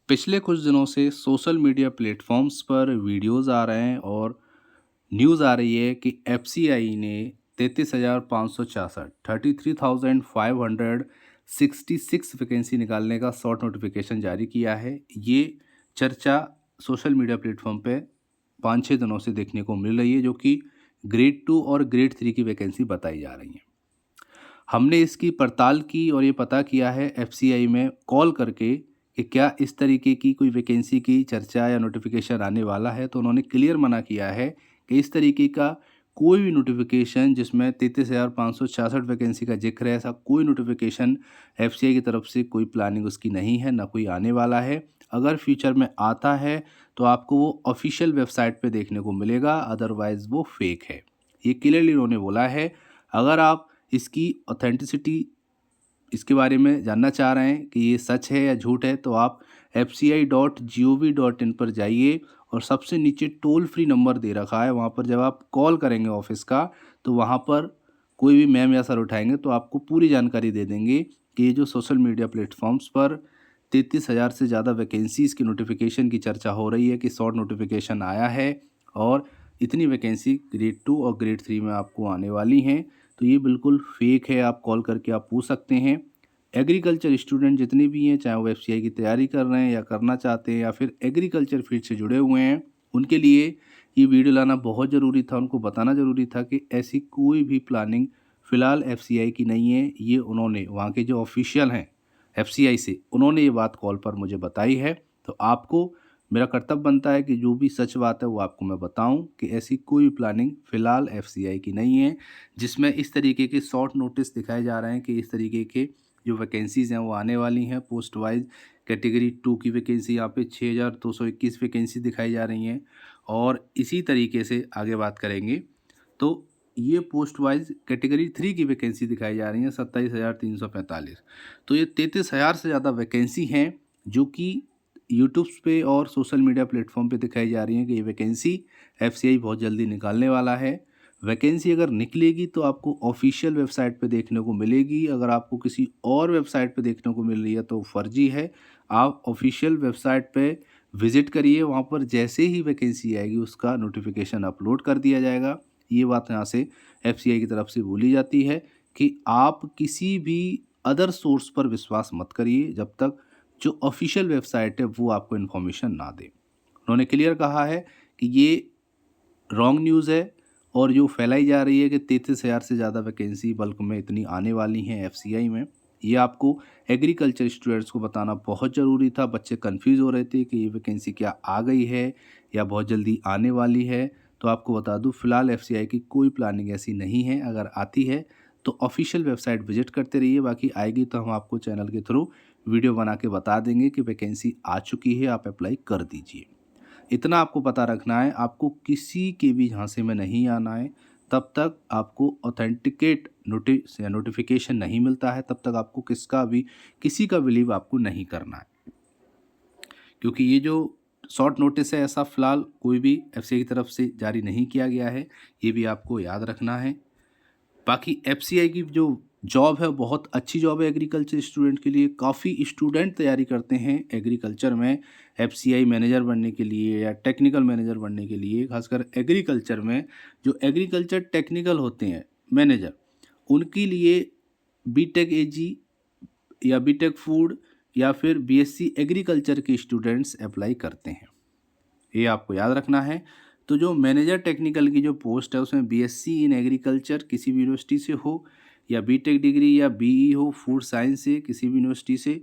पिछले कुछ दिनों से सोशल मीडिया प्लेटफॉर्म्स पर वीडियोस आ रहे हैं और न्यूज़ आ रही है कि एफसीआई ने 33,566 33,566 वैकेंसी निकालने का शॉर्ट नोटिफिकेशन जारी किया है। ये चर्चा सोशल मीडिया प्लेटफॉर्म पे 5-6 दिनों से देखने को मिल रही है, जो कि ग्रेड 2 और ग्रेड 3 की वैकेंसी बताई जा रही हैं। हमने इसकी पड़ताल की और ये पता किया है एफसीआई में कॉल करके कि क्या इस तरीके की कोई वैकेंसी की चर्चा या नोटिफिकेशन आने वाला है। तो उन्होंने क्लियर मना किया है कि इस तरीके का कोई भी नोटिफिकेशन जिसमें 33,566 वैकेंसी का जिक्र है, ऐसा कोई नोटिफिकेशन एफसीआई की तरफ से कोई प्लानिंग उसकी नहीं है, ना कोई आने वाला है। अगर फ्यूचर में आता है तो आपको वो ऑफिशियल वेबसाइट पे देखने को मिलेगा, अदरवाइज़ वो फेक है। ये क्लियरली उन्होंने बोला है। अगर आप इसकी ऑथेंटिसिटी, इसके बारे में जानना चाह रहे हैं कि ये सच है या झूठ है, तो आप fci.gov.in पर जाइए और सबसे नीचे टोल फ्री नंबर दे रखा है। वहाँ पर जब आप कॉल करेंगे ऑफिस का, तो वहाँ पर कोई भी मैम या सर उठाएंगे तो आपको पूरी जानकारी दे देंगे कि ये जो सोशल मीडिया प्लेटफॉर्म्स पर 33,000 से ज़्यादा वैकेंसीज़ की नोटिफिकेशन की चर्चा हो रही है कि शॉर्ट नोटिफिकेशन आया है और इतनी वैकेंसी ग्रेड 2 और ग्रेड 3 में आपको आने वाली हैं। तो ये बिल्कुल फेक है। आप कॉल करके आप पूछ सकते हैं। एग्रीकल्चर स्टूडेंट जितने भी हैं, चाहे वो एफसीआई की तैयारी कर रहे हैं या करना चाहते हैं या फिर एग्रीकल्चर फील्ड से जुड़े हुए हैं, उनके लिए ये वीडियो लाना बहुत ज़रूरी था। उनको बताना ज़रूरी था कि ऐसी कोई भी प्लानिंग फ़िलहाल एफसीआई की नहीं है। ये उन्होंने, वहाँ के जो ऑफिशियल हैं एफसीआई से, उन्होंने ये बात कॉल पर मुझे बताई है। तो आपको, मेरा कर्तव्य बनता है कि जो भी सच बात है वो आपको मैं बताऊं कि ऐसी कोई प्लानिंग फ़िलहाल एफसीआई की नहीं है, जिसमें इस तरीके के शॉर्ट नोटिस दिखाए जा रहे हैं कि इस तरीके के जो वैकेंसीज़ हैं वो आने वाली हैं। पोस्ट वाइज कैटेगरी 2 की वैकेंसी यहाँ पे 6,221 वैकेंसी दिखाई जा रही हैं। और इसी तरीके से आगे बात करेंगे तो ये पोस्ट वाइज कैटेगरी 3 की वैकेंसी दिखाई जा रही हैं 27,345। तो ये 33,000 से ज़्यादा वैकेंसी हैं, जो कि यूट्यूब पे और सोशल मीडिया प्लेटफॉर्म पे दिखाई जा रही हैं कि ये वैकेंसी एफसीआई बहुत जल्दी निकालने वाला है। वैकेंसी अगर निकलेगी तो आपको ऑफिशियल वेबसाइट पे देखने को मिलेगी। अगर आपको किसी और वेबसाइट पे देखने को मिल रही है तो फर्जी है। आप ऑफिशियल वेबसाइट पे विजिट करिए, वहाँ पर जैसे ही वैकेंसी आएगी उसका नोटिफिकेशन अपलोड कर दिया जाएगा। ये बात यहाँ से एफसीआई की तरफ से बोली जाती है कि आप किसी भी अदर सोर्स पर विश्वास मत करिए जब तक जो ऑफिशियल वेबसाइट है वो आपको इन्फॉर्मेशन ना दे। उन्होंने क्लियर कहा है कि ये रॉन्ग न्यूज़ है और जो फैलाई जा रही है कि 33,000 से ज़्यादा वैकेंसी बल्क में इतनी आने वाली हैं एफसीआई में, ये आपको एग्रीकल्चर स्टूडेंट्स को बताना बहुत ज़रूरी था। बच्चे कंफ्यूज हो रहे थे कि ये वैकेंसी क्या आ गई है या बहुत जल्दी आने वाली है। तो आपको बता दूं, फिलहाल एफसीआई की कोई प्लानिंग ऐसी नहीं है। अगर आती है तो ऑफिशियल वेबसाइट विजिट करते रहिए, बाकी आएगी तो हम आपको चैनल के थ्रू वीडियो बना के बता देंगे कि वैकेंसी आ चुकी है, आप अप्लाई कर दीजिए। इतना आपको पता रखना है, आपको किसी के भी झांसे में नहीं आना है। तब तक आपको ऑथेंटिकेट नोटिस या नोटिफिकेशन नहीं मिलता है, तब तक आपको किसी का बिलीव आपको नहीं करना है। क्योंकि ये जो शॉर्ट नोटिस है, ऐसा फ़िलहाल कोई भी एफसीआई की तरफ से जारी नहीं किया गया है, ये भी आपको याद रखना है। बाकी एफसीआई की जो जॉब है बहुत अच्छी जॉब है एग्रीकल्चर स्टूडेंट के लिए। काफ़ी स्टूडेंट तैयारी करते हैं एग्रीकल्चर में एफसीआई मैनेजर बनने के लिए या टेक्निकल मैनेजर बनने के लिए। खासकर एग्रीकल्चर में जो एग्रीकल्चर टेक्निकल होते हैं मैनेजर, उनके लिए बीटेक एजी या बीटेक फूड या फिर बीएससी एग्रीकल्चर के स्टूडेंट्स अप्लाई करते हैं, ये आपको याद रखना है। तो जो मैनेजर टेक्निकल की जो पोस्ट है उसमें बीएससी इन एग्रीकल्चर किसी भी यूनिवर्सिटी से हो या बीटेक डिग्री या बीई हो फूड साइंस से किसी भी यूनिवर्सिटी से,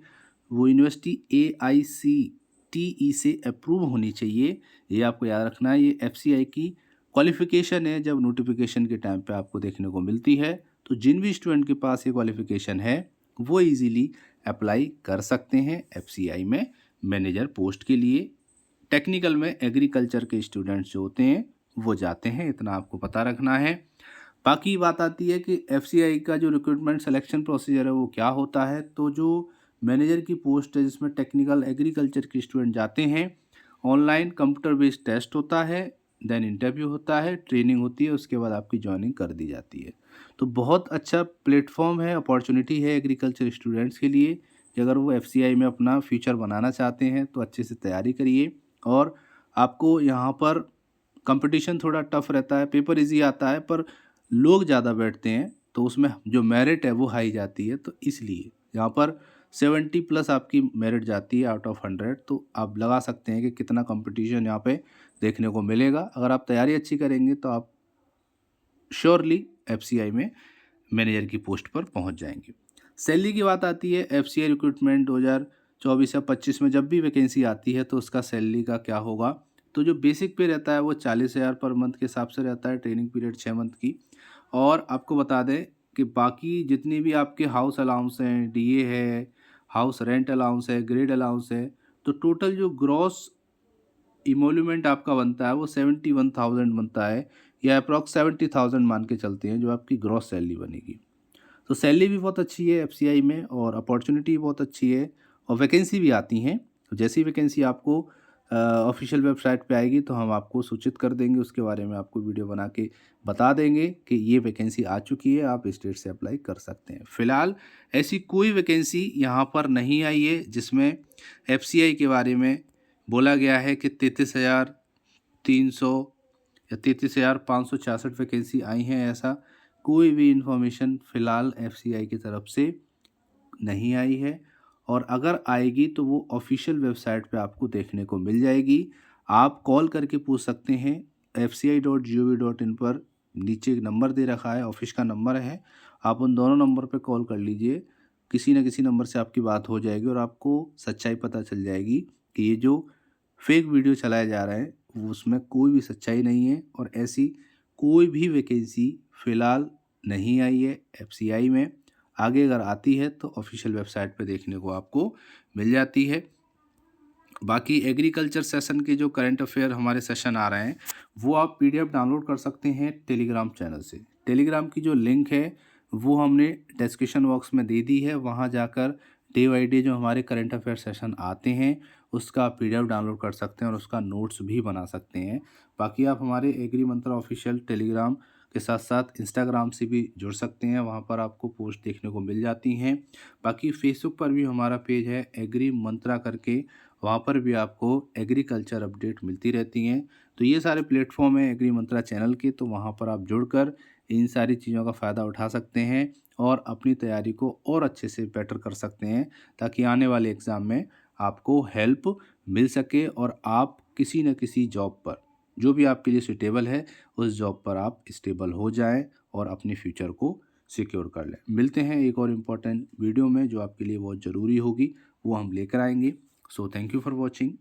वो यूनिवर्सिटी एआईसीटीई से अप्रूव होनी चाहिए। ये आपको याद रखना है। ये एफसीआई की क्वालिफिकेशन है, जब नोटिफिकेशन के टाइम पे आपको देखने को मिलती है। तो जिन भी स्टूडेंट के पास ये क्वालिफिकेशन है वो इजीली अप्लाई कर सकते हैं एफसीआई में मैनेजर पोस्ट के लिए। टेक्निकल में एग्रीकल्चर के स्टूडेंट्स जो होते हैं वो जाते हैं, इतना आपको पता रखना है। बाकी बात आती है कि एफसीआई का जो रिक्रूटमेंट सिलेक्शन प्रोसीजर है वो क्या होता है। तो जो मैनेजर की पोस्ट है जिसमें टेक्निकल एग्रीकल्चर के स्टूडेंट जाते हैं, ऑनलाइन कंप्यूटर बेस्ड टेस्ट होता है, देन इंटरव्यू होता है, ट्रेनिंग होती है, उसके बाद आपकी जॉइनिंग कर दी जाती है। तो बहुत अच्छा प्लेटफॉर्म है, अपॉर्चुनिटी है एग्रीकल्चर स्टूडेंट्स के लिए कि अगर वो एफसीआई में अपना फ्यूचर बनाना चाहते हैं तो अच्छे से तैयारी करिए। और आपको यहाँ पर कंपटीशन थोड़ा टफ रहता है, पेपर इजी आता है पर लोग ज़्यादा बैठते हैं, तो उसमें जो मेरिट है वो हाई जाती है, तो इसलिए यहाँ पर 70 प्लस आपकी मेरिट जाती है आउट ऑफ 100। तो आप लगा सकते हैं कि कितना कंपटीशन यहाँ पे देखने को मिलेगा। अगर आप तैयारी अच्छी करेंगे तो आप श्योरली एफसीआई में मैनेजर की पोस्ट पर पहुंच जाएंगे। सैलरी की बात आती है, एफसीआई रिक्रूटमेंट 2024 या 25 में जब भी वैकेंसी आती है तो उसका सैलरी का क्या होगा, तो जो बेसिक पे रहता है वो 40,000 पर मंथ के हिसाब से रहता है, ट्रेनिंग पीरियड 6 मंथ की। और आपको बता दें कि बाकी जितनी भी आपके हाउस अलाउंस हैं, डीए है, हाउस रेंट अलाउंस है, ग्रेड अलाउंस है, तो टोटल जो ग्रॉस इमोल्यूमेंट आपका बनता है वो 71,000 बनता है, या अप्रॉक्स 70,000 मान के चलते हैं जो आपकी ग्रॉस सैलरी बनेगी। तो सैलरी भी बहुत अच्छी है एफसीआई में, और अपॉर्चुनिटी भी बहुत अच्छी है, और वैकेंसी भी आती हैं। तो जैसी वैकेंसी आपको ऑफिशियल वेबसाइट पे आएगी तो हम आपको सूचित कर देंगे, उसके बारे में आपको वीडियो बना के बता देंगे कि ये वैकेंसी आ चुकी है, आप स्टेट से अप्लाई कर सकते हैं। फ़िलहाल ऐसी कोई वैकेंसी यहाँ पर नहीं आई है जिसमें एफसीआई के बारे में बोला गया है कि 33,300 या 33,566 वैकेंसी आई हैं। ऐसा कोई भी इंफॉर्मेशन फ़िलहाल एफसीआई की तरफ से नहीं आई है, और अगर आएगी तो वो ऑफिशियल वेबसाइट पे आपको देखने को मिल जाएगी। आप कॉल करके पूछ सकते हैं, fci.gov.in पर नीचे एक नंबर दे रखा है, ऑफिस का नंबर है, आप उन दोनों नंबर पे कॉल कर लीजिए, किसी न किसी नंबर से आपकी बात हो जाएगी और आपको सच्चाई पता चल जाएगी कि ये जो फेक वीडियो चलाए जा रहे हैं वो उसमें कोई भी सच्चाई नहीं है, और ऐसी कोई भी वैकेंसी फ़िलहाल नहीं आई है एफसीआई में। आगे अगर आती है तो ऑफिशियल वेबसाइट पे देखने को आपको मिल जाती है। बाकी एग्रीकल्चर सेशन के जो करंट अफेयर हमारे सेशन आ रहे हैं वो आप पीडीएफ डाउनलोड कर सकते हैं टेलीग्राम चैनल से। टेलीग्राम की जो लिंक है वो हमने डिस्क्रिप्शन बॉक्स में दे दी है, वहाँ जाकर डे बाई डे जो हमारे करंट अफेयर सेशन आते हैं उसका पीडीएफ डाउनलोड कर सकते हैं और उसका नोट्स भी बना सकते हैं। बाकी आप हमारे एग्री मंत्रा ऑफिशियल टेलीग्राम के साथ साथ इंस्टाग्राम से भी जुड़ सकते हैं, वहाँ पर आपको पोस्ट देखने को मिल जाती हैं। बाकी फेसबुक पर भी हमारा पेज है एग्री मंत्रा करके, वहाँ पर भी आपको एग्रीकल्चर अपडेट मिलती रहती हैं। तो ये सारे प्लेटफॉर्म हैं एग्री मंत्रा चैनल के, तो वहाँ पर आप जुड़कर इन सारी चीज़ों का फ़ायदा उठा सकते हैं और अपनी तैयारी को और अच्छे से बेटर कर सकते हैं, ताकि आने वाले एग्ज़ाम में आपको हेल्प मिल सके और आप किसी न किसी जॉब पर, जो भी आपके लिए सूटेबल है, उस जॉब पर आप स्टेबल हो जाएं और अपने फ्यूचर को सिक्योर कर लें। मिलते हैं एक और इम्पोर्टेंट वीडियो में जो आपके लिए बहुत ज़रूरी होगी, वो हम लेकर आएंगे। So thank you for watching.